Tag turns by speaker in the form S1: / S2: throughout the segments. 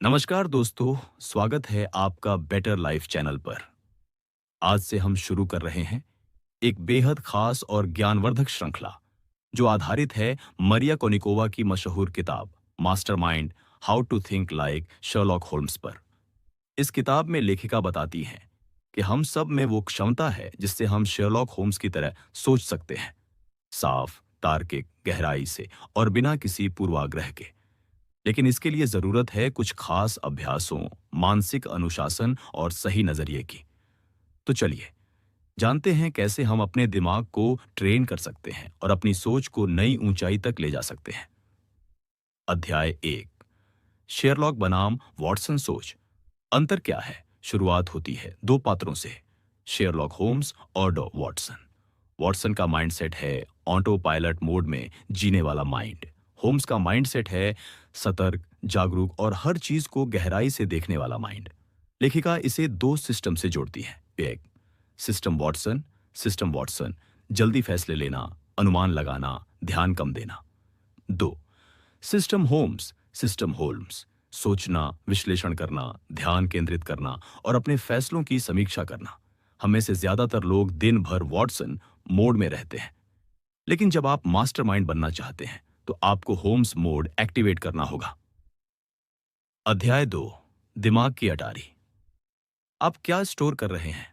S1: नमस्कार दोस्तों, स्वागत है आपका बेटर लाइफ चैनल पर। आज से हम शुरू कर रहे हैं एक बेहद खास और ज्ञानवर्धक श्रृंखला जो आधारित है मरिया कोनिकोवा की मशहूर किताब Mastermind how to think like Sherlock Holmes पर। इस किताब में लेखिका बताती हैं कि हम सब में वो क्षमता है जिससे हम शेरलॉक होम्स की तरह सोच सकते हैं, साफ, तार्किक, गहराई से और बिना किसी पूर्वाग्रह के। लेकिन इसके लिए जरूरत है कुछ खास अभ्यासों, मानसिक अनुशासन और सही नजरिए की। तो चलिए जानते हैं कैसे हम अपने दिमाग को ट्रेन कर सकते हैं और अपनी सोच को नई ऊंचाई तक ले जा सकते हैं। अध्याय 1, शेरलॉक बनाम वॉटसन सोच। अंतर क्या है? शुरुआत होती है दो पात्रों से, शेरलॉक होम्स और डॉ वॉटसन। वॉटसन का माइंडसेट है ऑटो पायलट मोड में जीने वाला माइंड। होम्स का माइंडसेट है सतर्क, जागरूक और हर चीज को गहराई से देखने वाला माइंड। लेखिका इसे दो सिस्टम से जोड़ती है। एक, सिस्टम वॉटसन, जल्दी फैसले लेना, अनुमान लगाना, ध्यान कम देना। दो, सिस्टम होल्म्स, सोचना, विश्लेषण करना, ध्यान केंद्रित करना और अपने फैसलों की समीक्षा करना। हम में से ज्यादातर लोग दिन भर वॉटसन मोड में रहते हैं, लेकिन जब आप मास्टरमाइंड बनना चाहते हैं तो आपको होम्स मोड एक्टिवेट करना होगा। अध्याय 2, दिमाग की अटारी। आप क्या स्टोर कर रहे हैं?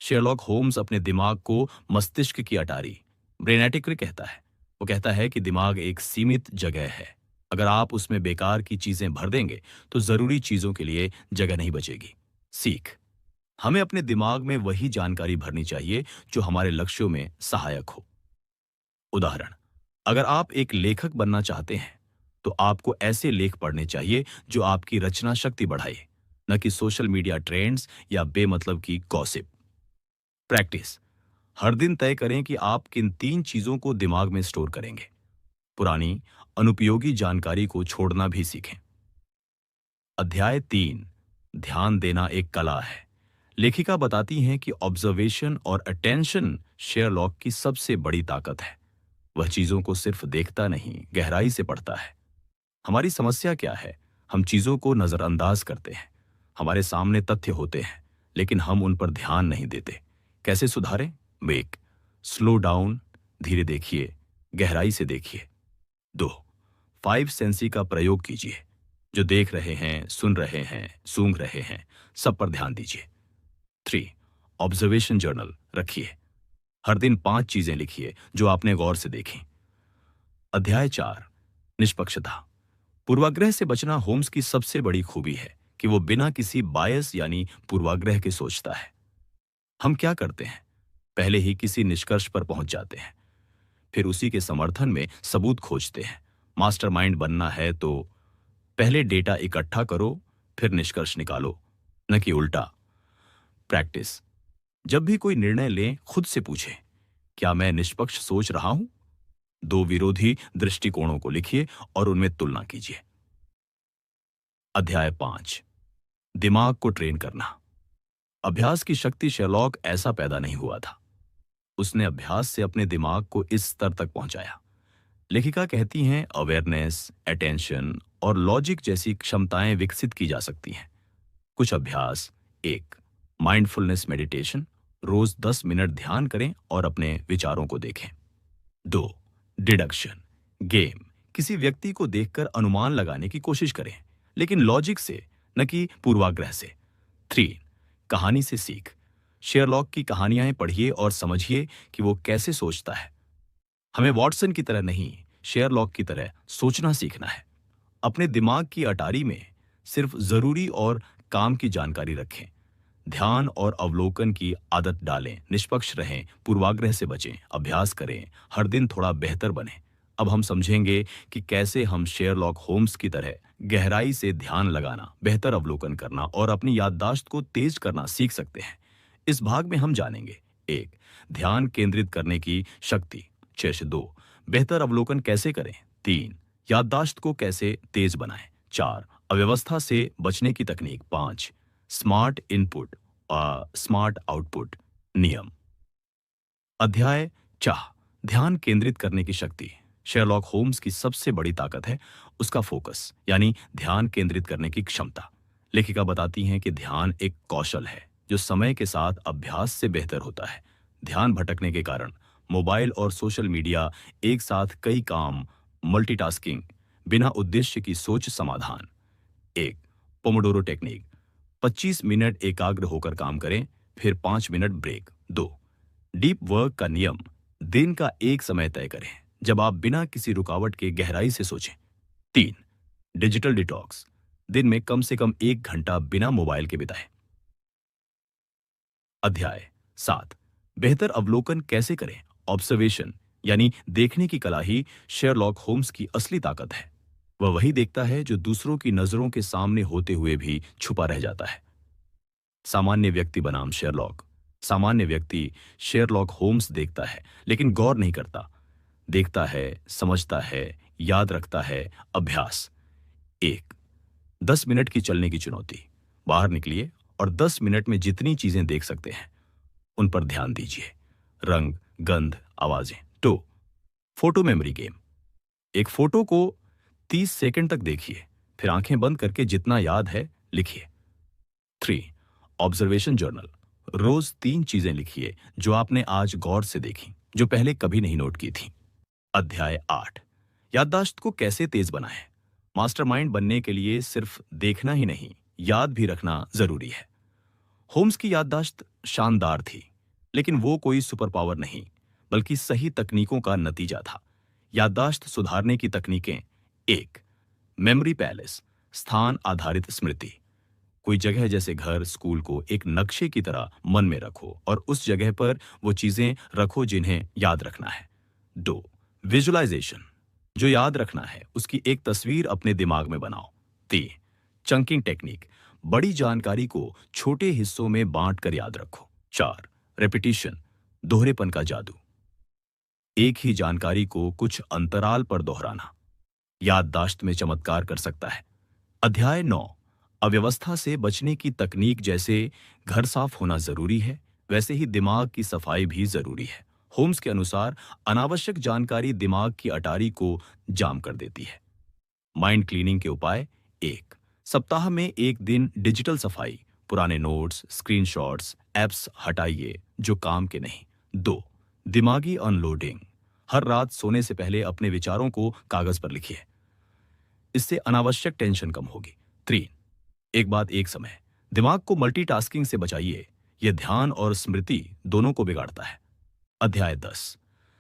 S1: शेरलॉक होम्स अपने दिमाग को मस्तिष्क की अटारी, ब्रेनेटिक्री कहता है। वो कहता है कि दिमाग एक सीमित जगह है। अगर आप उसमें बेकार की चीजें भर देंगे तो जरूरी चीजों के लिए जगह नहीं बचेगी। सीख, हमें अपने दिमाग में वही जानकारी भरनी चाहिए जो हमारे लक्ष्यों में सहायक हो। उदाहरण, अगर आप एक लेखक बनना चाहते हैं तो आपको ऐसे लेख पढ़ने चाहिए जो आपकी रचना शक्ति बढ़ाए, न कि सोशल मीडिया ट्रेंड्स या बेमतलब की गॉसिप। प्रैक्टिस, हर दिन तय करें कि आप किन 3 चीजों को दिमाग में स्टोर करेंगे। पुरानी, अनुपयोगी जानकारी को छोड़ना भी सीखें। अध्याय 3, ध्यान देना एक कला है। लेखिका बताती हैं कि ऑब्जर्वेशन और अटेंशन शेरलॉक की सबसे बड़ी ताकत है। वह चीजों को सिर्फ देखता नहीं, गहराई से पढ़ता है। हमारी समस्या क्या है? हम चीजों को नजरअंदाज करते हैं। हमारे सामने तथ्य होते हैं, लेकिन हम उन पर ध्यान नहीं देते। कैसे सुधारें? वेक, स्लो डाउन, धीरे देखिए, गहराई से देखिए। 2, 5 सेंसी का प्रयोग कीजिए। जो देख रहे हैं, सुन रहे हैं, सूंघ रहे हैं, सब पर ध्यान दीजिए। 3, ऑब्जर्वेशन जर्नल रखिए। हर दिन 5 चीजें लिखिए जो आपने गौर से देखी। अध्याय 4, निष्पक्षता। पूर्वाग्रह से बचना होम्स की सबसे बड़ी खूबी है कि वो बिना किसी बायस यानी पूर्वाग्रह के सोचता है। हम क्या करते हैं? पहले ही किसी निष्कर्ष पर पहुंच जाते हैं, फिर उसी के समर्थन में सबूत खोजते हैं। मास्टरमाइंड बनना है तो पहले डेटा इकट्ठा करो, फिर निष्कर्ष निकालो, न कि उल्टा। प्रैक्टिस, जब भी कोई निर्णय लें खुद से पूछें, क्या मैं निष्पक्ष सोच रहा हूं? 2 विरोधी दृष्टिकोणों को लिखिए और उनमें तुलना कीजिए। अध्याय 5, दिमाग को ट्रेन करना। अभ्यास की शक्ति शेरलॉक ऐसा पैदा नहीं हुआ था। उसने अभ्यास से अपने दिमाग को इस स्तर तक पहुंचाया। लेखिका कहती हैं अवेयरनेस, अटेंशन और लॉजिक जैसी क्षमताएं विकसित की जा सकती हैं। कुछ अभ्यास। 1, माइंडफुलनेस मेडिटेशन, रोज 10 मिनट ध्यान करें और अपने विचारों को देखें। 2, डिडक्शन, गेम, किसी व्यक्ति को देखकर अनुमान लगाने की कोशिश करें, लेकिन लॉजिक से, न कि पूर्वाग्रह से। 3, कहानी से सीख, शेरलॉक की कहानियां पढ़िए और समझिए कि वो कैसे सोचता है। हमें वॉटसन की तरह नहीं, शेरलॉक की तरह सोचना सीखना है। अपने दिमाग की अटारी में सिर्फ जरूरी और काम की जानकारी रखें। ध्यान और अवलोकन की आदत डालें, निष्पक्ष रहें, पूर्वाग्रह से बचें, अभ्यास करें, हर दिन थोड़ा बेहतर बने। अब हम समझेंगे कि कैसे हम शेरलॉक होम्स की तरह गहराई से ध्यान लगाना, बेहतर अवलोकन करना और अपनी याददाश्त को तेज करना सीख सकते हैं। इस भाग में हम जानेंगे: 1, ध्यान केंद्रित करने की शक्ति 6 से 2, बेहतर अवलोकन कैसे करें। 3, याददाश्त को कैसे तेज बनाएं। 4, अव्यवस्था से बचने की तकनीक। 5, स्मार्ट इनपुट स्मार्ट आउटपुट नियम। अध्याय 4, ध्यान केंद्रित करने की शक्ति। शेरलॉक होम्स की सबसे बड़ी ताकत है उसका फोकस, यानी ध्यान केंद्रित करने की क्षमता। लेखिका बताती हैं कि ध्यान एक कौशल है जो समय के साथ अभ्यास से बेहतर होता है। ध्यान भटकने के कारण मोबाइल और सोशल मीडिया, एक साथ कई काम, मल्टीटास्किंग, बिना उद्देश्य की सोच समाधान। एक, पोमोडोरो टेक्निक। 25 मिनट एकाग्र होकर काम करें, फिर 5 मिनट ब्रेक। 2, डीप वर्क का नियम। दिन का एक समय तय करें जब आप बिना किसी रुकावट के गहराई से सोचें। 3, डिजिटल डिटॉक्स। दिन में कम से कम 1 घंटा बिना मोबाइल के बिताएं। अध्याय 7, बेहतर अवलोकन कैसे करें। ऑब्जर्वेशन, यानी देखने की कला ही शेरलॉक होम्स की असली ताकत है। वह वही देखता है जो दूसरों की नजरों के सामने होते हुए भी छुपा रह जाता है। सामान्य व्यक्ति बनाम शेरलॉक। सामान्य व्यक्ति शेरलॉक होम्स देखता है लेकिन गौर नहीं करता। देखता है, समझता है, याद रखता है। अभ्यास। 1, 10 मिनट की चलने की चुनौती। बाहर निकलिए और 10 मिनट में जितनी चीजें देख सकते हैं उन पर ध्यान दीजिए। रंग, गंध, आवाजें। 2, फोटो मेमोरी गेम। एक फोटो को 30 सेकंड तक देखिए, फिर आंखें बंद करके जितना याद है लिखिए। 3, ऑब्जर्वेशन जर्नल। रोज 3 चीजें लिखिए जो आपने आज गौर से देखी, जो पहले कभी नहीं नोट की थी। अध्याय 8, याददाश्त को कैसे तेज बनाएं। मास्टरमाइंड बनने के लिए सिर्फ देखना ही नहीं, याद भी रखना जरूरी है। होम्स की याददाश्त शानदार थी, लेकिन वो कोई सुपर पावर नहीं, बल्कि सही तकनीकों का नतीजा था। याददाश्त सुधारने की तकनीकें। 1, मेमोरी पैलेस, स्थान आधारित स्मृति। कोई जगह जैसे घर, स्कूल को एक नक्शे की तरह मन में रखो और उस जगह पर वो चीजें रखो जिन्हें याद रखना है। 2, विजुअलाइजेशन, जो याद रखना है उसकी एक तस्वीर अपने दिमाग में बनाओ। 3, चंकिंग टेक्निक, बड़ी जानकारी को छोटे हिस्सों में बांट कर याद रखो। 4, रेपिटिशन, दोहरेपन का जादू, एक ही जानकारी को कुछ अंतराल पर दोहराना याददाश्त में चमत्कार कर सकता है। अध्याय 9, अव्यवस्था से बचने की तकनीक। जैसे घर साफ होना जरूरी है, वैसे ही दिमाग की सफाई भी जरूरी है। होम्स के अनुसार अनावश्यक जानकारी दिमाग की अटारी को जाम कर देती है। माइंड क्लीनिंग के उपाय। 1, सप्ताह में एक दिन डिजिटल सफाई, पुराने नोट्स, स्क्रीनशॉट्स, एप्स हटाइए जो काम के नहीं। 2, दिमागी अनलोडिंग, हर रात सोने से पहले अपने विचारों को कागज पर लिखिए, इससे अनावश्यक टेंशन कम होगी। 3, एक बात एक समय, दिमाग को मल्टीटास्किंग से बचाइए, यह ध्यान और स्मृति दोनों को बिगाड़ता है। अध्याय 10,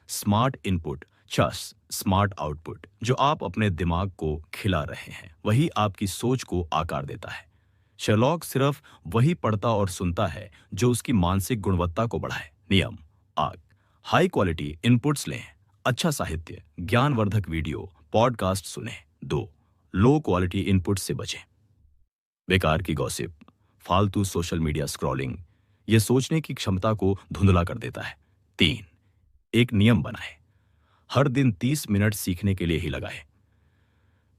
S1: स्मार्ट इनपुट चस स्मार्ट आउटपुट। जो आप अपने दिमाग को खिला रहे हैं वही आपकी सोच को आकार देता है। शेरलॉक सिर्फ वही पढ़ता और सुनता है जो उसकी मानसिक गुणवत्ता को बढ़ाए। नियम। आग, हाई क्वालिटी इनपुट्स लें, अच्छा साहित्य, ज्ञानवर्धक वीडियो, पॉडकास्ट सुने। 2, लो क्वालिटी इनपुट से बचें, बेकार की गॉसिप, फालतू सोशल मीडिया स्क्रॉलिंग, यह सोचने की क्षमता को धुंधला कर देता है। 3, एक नियम बनाएं, हर दिन 30 मिनट सीखने के लिए ही लगाएं।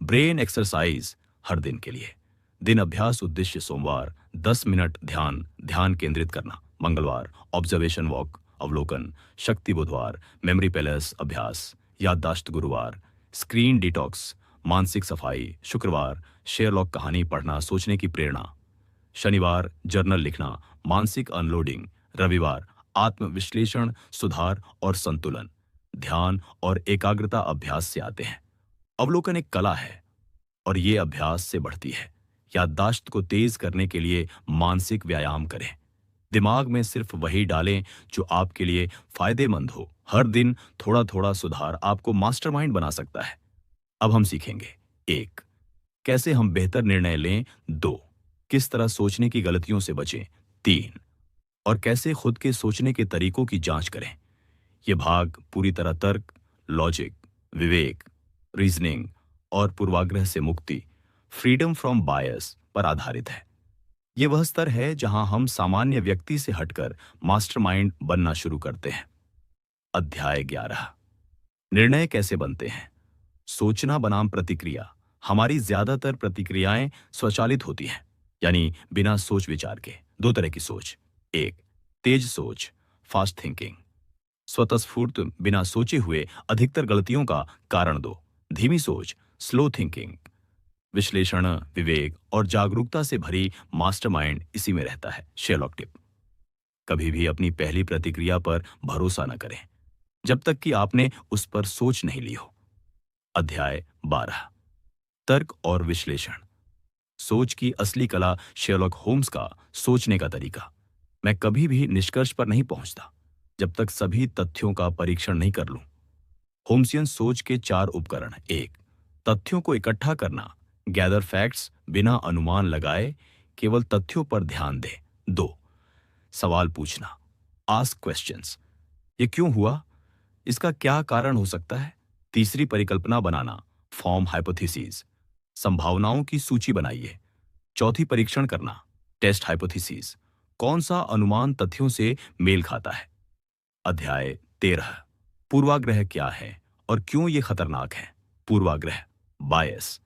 S1: ब्रेन एक्सरसाइज हर दिन के लिए। दिन अभ्यास उद्देश्य सोमवार 10 मिनट ध्यान केंद्रित करना। मंगलवार ऑब्जर्वेशन वॉक अवलोकन। शक्ति बुधवार मेमोरी पैलेस अभ्यास। याददाश्त गुरुवार स्क्रीन डिटॉक्स मानसिक सफाई। शुक्रवार शेरलॉक कहानी पढ़ना सोचने की प्रेरणा। शनिवार जर्नल लिखना मानसिक अनलोडिंग। रविवार आत्मविश्लेषण सुधार और संतुलन। ध्यान और एकाग्रता अभ्यास से आते हैं। अवलोकन एक कला है और ये अभ्यास से बढ़ती है। याददाश्त को तेज करने के लिए मानसिक व्यायाम करें, दिमाग में सिर्फ वही डालें जो आपके लिए फायदेमंद हो। हर दिन थोड़ा थोड़ा सुधार आपको मास्टरमाइंड बना सकता है। अब हम सीखेंगे। 1, कैसे हम बेहतर निर्णय लें। 2, किस तरह सोचने की गलतियों से बचें। 3, और कैसे खुद के सोचने के तरीकों की जांच करें। ये भाग पूरी तरह तर्क, लॉजिक, विवेक, रीजनिंग और पूर्वाग्रह से मुक्ति, फ्रीडम फ्रॉम बायस पर आधारित है। ये वह स्तर है जहां हम सामान्य व्यक्ति से हटकर मास्टरमाइंड बनना शुरू करते हैं। अध्याय 11, निर्णय कैसे बनते हैं। सोचना बनाम प्रतिक्रिया। हमारी ज्यादातर प्रतिक्रियाएं स्वचालित होती हैं, यानी बिना सोच विचार के। 2 तरह की सोच। 1, तेज सोच फास्ट थिंकिंग, स्वतःस्फूर्त बिना सोचे हुए अधिकतर गलतियों का कारण दो। धीमी सोच, स्लो थिंकिंग, विश्लेषण, विवेक और जागरूकता से भरी मास्टरमाइंड इसी में रहता है। शेरलॉक टिप: कभी भी अपनी पहली प्रतिक्रिया पर भरोसा न करें जब तक कि आपने उस पर सोच नहीं ली हो। अध्याय 12: तर्क और विश्लेषण। सोच की असली कला शेरलॉक होम्स का सोचने का तरीका। मैं कभी भी निष्कर्ष पर नहीं पहुंचता जब तक सभी तथ्यों का परीक्षण नहीं कर लूं। होम्सियन सोच के 4 उपकरण: 1. तथ्यों को इकट्ठा करना, गैदर फैक्ट्स, बिना अनुमान लगाए केवल तथ्यों पर ध्यान दें। 2. सवाल पूछना, आस्क क्वेश्चंस, ये क्यों हुआ, इसका क्या कारण हो सकता है। तीसरी, परिकल्पना बनाना, फॉर्म हाइपोथेसिस, संभावनाओं की सूची बनाइए। चौथी, परीक्षण करना, टेस्ट हाइपोथेसिस, कौन सा अनुमान तथ्यों से मेल खाता है। अध्याय 13: पूर्वाग्रह क्या है और क्यों ये खतरनाक है। पूर्वाग्रह, बायस,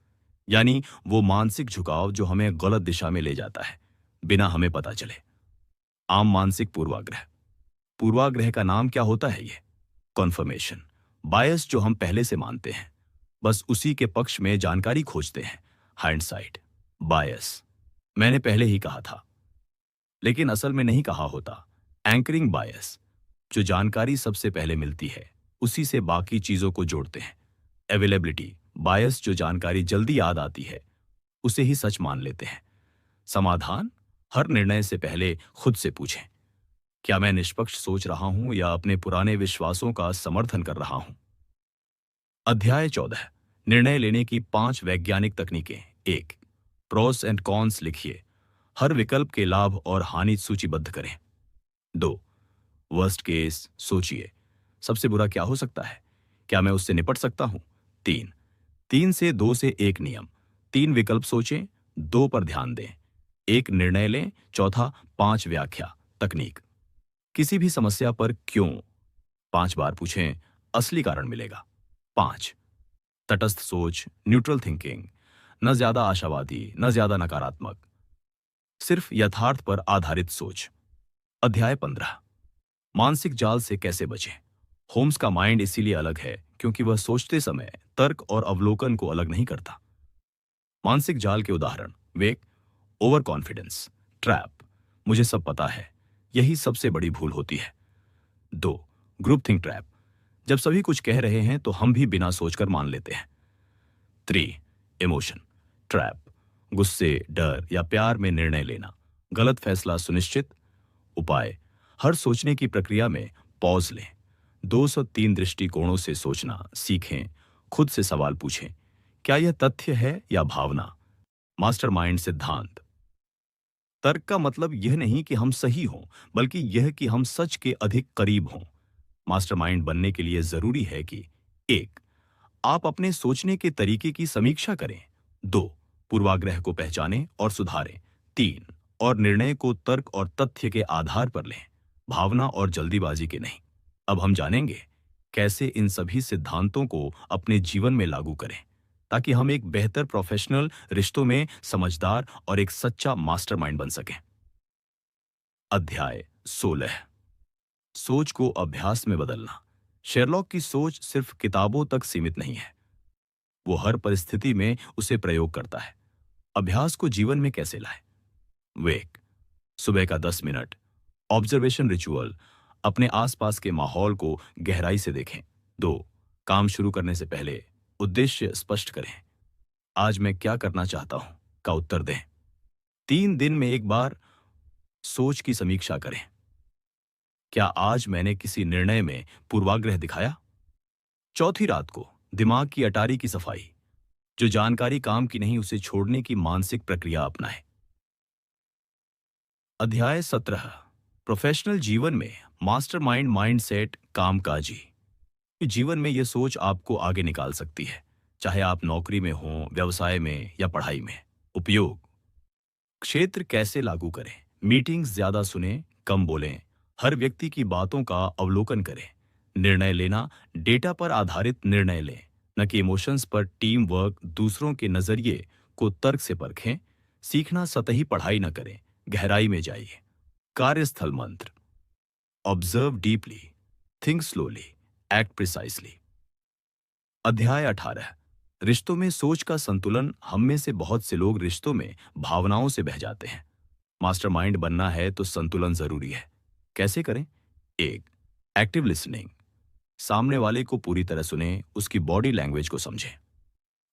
S1: यानी वो मानसिक झुकाव जो हमें गलत दिशा में ले जाता है बिना हमें पता चले। आम मानसिक पूर्वाग्रह। पूर्वाग्रह का नाम क्या होता है? ये कॉन्फर्मेशन बायस, जो हम पहले से मानते हैं, बस उसी के पक्ष में जानकारी खोजते हैं। हाइंडसाइट बायस, मैंने पहले ही कहा था लेकिन असल में नहीं कहा होता। एंकरिंग बायस, जो जानकारी सबसे पहले मिलती है उसी से बाकी चीजों को जोड़ते हैं। अवेलेबिलिटी बायस, जो जानकारी जल्दी याद आती है उसे ही सच मान लेते हैं। समाधान: हर निर्णय से पहले खुद से पूछें, क्या मैं निष्पक्ष सोच रहा हूं या अपने पुराने विश्वासों का समर्थन कर रहा हूं। अध्याय 14: निर्णय लेने की 5 वैज्ञानिक तकनीकें। 1. प्रोस एंड कॉन्स लिखिए, हर विकल्प के लाभ और हानि सूचीबद्ध करें। 2. वर्स्ट केस सोचिए, सबसे बुरा क्या हो सकता है, क्या मैं उससे निपट सकता हूं। 3. 3 से 2 से 1 नियम, 3 विकल्प सोचें, 2 पर ध्यान दें, 1 निर्णय लें। चौथा, 5 व्याख्या तकनीक, किसी भी समस्या पर क्यों 5 बार पूछें, असली कारण मिलेगा। 5. तटस्थ सोच, न्यूट्रल थिंकिंग, न ज्यादा आशावादी न ज्यादा नकारात्मक, सिर्फ यथार्थ पर आधारित सोच। अध्याय 15: मानसिक जाल से कैसे बचें। होम्स का माइंड इसीलिए अलग है क्योंकि वह सोचते समय तर्क और अवलोकन को अलग नहीं करता। मानसिक जाल के उदाहरण: वेक, ओवर कॉन्फिडेंस, ट्रैप, मुझे सब पता है, यही सबसे बड़ी भूल होती है। 2. ग्रुप थिंक ट्रैप, जब सभी कुछ कह रहे हैं तो हम भी बिना सोचकर मान लेते हैं। 3. इमोशन ट्रैप, गुस्से, डर या प्यार में निर्णय लेना, गलत फैसला सुनिश्चित। उपाय: हर सोचने की प्रक्रिया में पॉज लें, 203 दृष्टिकोणों से सोचना सीखें। खुद से सवाल पूछें, क्या यह तथ्य है या भावना। मास्टरमाइंड सिद्धांत: तर्क का मतलब यह नहीं कि हम सही हों, बल्कि यह कि हम सच के अधिक करीब हों। मास्टरमाइंड बनने के लिए जरूरी है कि 1. आप अपने सोचने के तरीके की समीक्षा करें। 2. पूर्वाग्रह को पहचानें और सुधारें। 3. और निर्णय को तर्क और तथ्य के आधार पर लें, भावना और जल्दीबाजी के नहीं। अब हम जानेंगे कैसे इन सभी सिद्धांतों को अपने जीवन में लागू करें ताकि हम एक बेहतर प्रोफेशनल, रिश्तों में समझदार और एक सच्चा मास्टरमाइंड बन सकें। अध्याय 16: सोच को अभ्यास में बदलना। शेरलॉक की सोच सिर्फ किताबों तक सीमित नहीं है, वो हर परिस्थिति में उसे प्रयोग करता है। अभ्यास को जीवन में कैसे लाएं? वेक, सुबह का 10 मिनट, ऑब्जर्वेशन रिचुअल, अपने आसपास के माहौल को गहराई से देखें। 2. काम शुरू करने से पहले उद्देश्य स्पष्ट करें, आज मैं क्या करना चाहता हूं का उत्तर दें। 3 दिन में एक बार सोच की समीक्षा करें, क्या आज मैंने किसी निर्णय में पूर्वाग्रह दिखाया। चौथी रात को दिमाग की अटारी की सफाई, जो जानकारी काम की नहीं उसे छोड़ने की मानसिक प्रक्रिया अपनाएं। अध्याय 17: प्रोफेशनल जीवन में मास्टरमाइंड माइंडसेट कामकाजी। जीवन में यह सोच आपको आगे निकाल सकती है, चाहे आप नौकरी में हों, व्यवसाय में या पढ़ाई में। उपयोग: क्षेत्र कैसे लागू करें। मीटिंग्स ज्यादा सुनें, कम बोलें, हर व्यक्ति की बातों का अवलोकन करें। निर्णय लेना, डेटा पर आधारित निर्णय लें, न कि इमोशंस पर। टीम वर्क, दूसरों के नजरिए को तर्क से परखें। सीखना, सतही पढ़ाई न करें, गहराई में जाइए। कार्यस्थल मंत्र: observe deeply, think slowly, act precisely. अध्याय 18। रिश्तों में सोच का संतुलन। हम में से बहुत से लोग रिश्तों में भावनाओं से बह जाते हैं। मास्टरमाइंड बनना है तो संतुलन जरूरी है। कैसे करें? एक, एक्टिव लिसनिंग। सामने वाले को पूरी तरह सुने, उसकी बॉडी लैंग्वेज को समझें।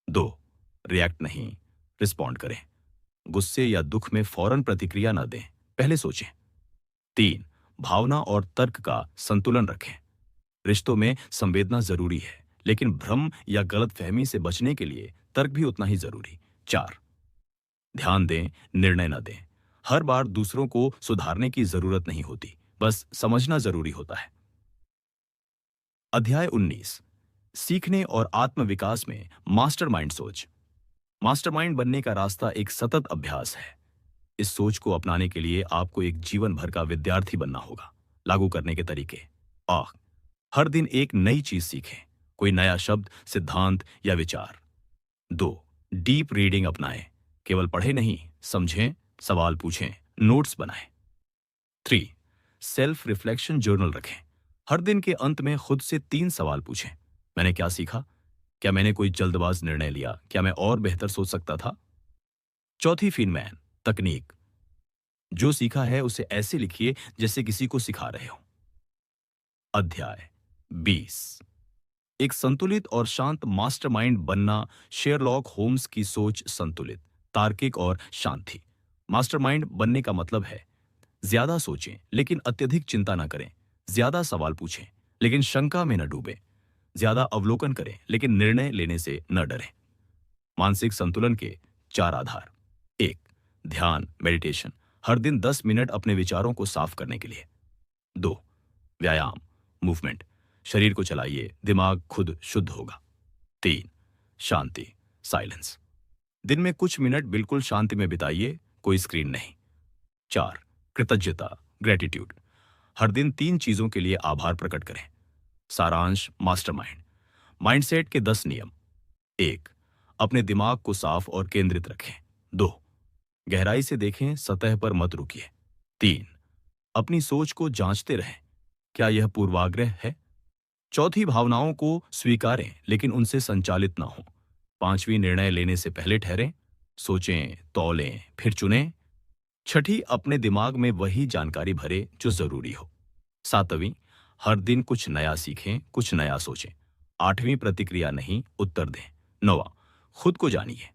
S1: दो, रिएक्ट नहीं, रिस्पॉन्ड करें। गुस्से या दुख में फौरन प्रतिक्रिया न दें, पहले सोचें। तीन, भावना और तर्क का संतुलन रखें। रिश्तों में संवेदना जरूरी है, लेकिन भ्रम या गलतफहमी से बचने के लिए तर्क भी उतना ही जरूरी। चार, ध्यान दें, निर्णय न दें। हर बार दूसरों को सुधारने की जरूरत नहीं होती, बस समझना जरूरी होता है। अध्याय 19। सीखने और आत्मविकास में मास्टरमाइंड सोच। मास्टरमाइंड बनने का रास्ता एक सतत अभ्यास है। इस सोच को अपनाने के लिए आपको एक जीवन भर का विद्यार्थी बनना होगा। लागू करने के तरीके। हर दिन एक नई चीज सीखें, कोई नया शब्द, सिद्धांत या विचार। 2, डीप रीडिंग अपनाएं। केवल पढ़े नहीं, समझें, सवाल पूछें, नोट्स बनाएं। 3, सेल्फ रिफ्लेक्शन जर्नल रखें। हर दिन के अंत में खुद से 3 सवाल पूछें। मैंने क्या सीखा? क्या मैंने कोई जल्दबाज निर्णय लिया? क्या मैं और बेहतर सोच सकता था? चौथी फीनमैन तकनीक। जो सीखा है उसे ऐसे लिखिए जैसे किसी को सिखा रहे हो। अध्याय 20। एक संतुलित और शांत मास्टरमाइंड बनना। शेरलॉक होम्स की सोच संतुलित, तार्किक और शांत थी। मास्टरमाइंड बनने का मतलब है ज्यादा सोचें लेकिन अत्यधिक चिंता न करें, ज्यादा सवाल पूछें लेकिन शंका में न डूबें, ज्यादा अवलोकन करें लेकिन निर्णय लेने से न डरें। मानसिक संतुलन के 4 आधार। 1, ध्यान, मेडिटेशन, हर दिन 10 मिनट अपने विचारों को साफ करने के लिए। 2, व्यायाम, मूवमेंट, शरीर को चलाइए, दिमाग खुद शुद्ध होगा। 3, शांति, साइलेंस, दिन में कुछ मिनट बिल्कुल शांति में बिताइए, कोई स्क्रीन नहीं। 4, कृतज्ञता, ग्रेटिट्यूड, हर दिन 3 चीजों के लिए आभार प्रकट करें। सारांश मास्टरमाइंड। माइंडसेट के 10 नियम। 1, अपने दिमाग को साफ और केंद्रित रखें। 2, गहराई से देखें, सतह पर मत रुकिए। 3, अपनी सोच को जांचते रहें, क्या यह पूर्वाग्रह है? चौथी, भावनाओं को स्वीकारें लेकिन उनसे संचालित ना हो। 5वीं, निर्णय लेने से पहले ठहरें, सोचें, तौलें, फिर चुनें। 6ठी, अपने दिमाग में वही जानकारी भरें जो जरूरी हो। 7वीं, हर दिन कुछ नया सीखें, कुछ नया सोचें। 8वीं, प्रतिक्रिया नहीं, उत्तर दें। 9वां, खुद को जानिए,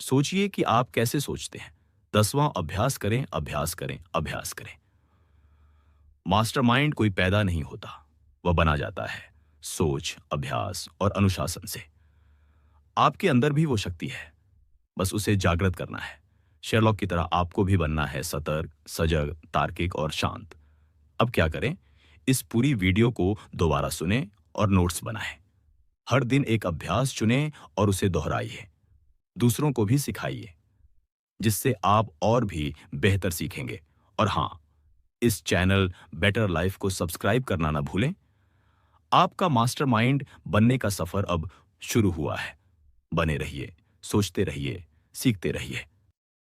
S1: सोचिए कि आप कैसे सोचते हैं। 10वां, अभ्यास करें, अभ्यास करें, अभ्यास करें। मास्टरमाइंड कोई पैदा नहीं होता, वह बना जाता है सोच, अभ्यास और अनुशासन से। आपके अंदर भी वो शक्ति है, बस उसे जागृत करना है। शेरलॉक की तरह आपको भी बनना है सतर्क, सजग, तार्किक और शांत। अब क्या करें? इस पूरी वीडियो को दोबारा सुनें और नोट्स बनाएं। हर दिन एक अभ्यास चुनें और उसे दोहराइए। दूसरों को भी सिखाइए, जिससे आप और भी बेहतर सीखेंगे। और हां, इस चैनल बेटर लाइफ को सब्सक्राइब करना ना भूलें। आपका मास्टरमाइंड बनने का सफर अब शुरू हुआ है। बने रहिए, सोचते रहिए, सीखते रहिए।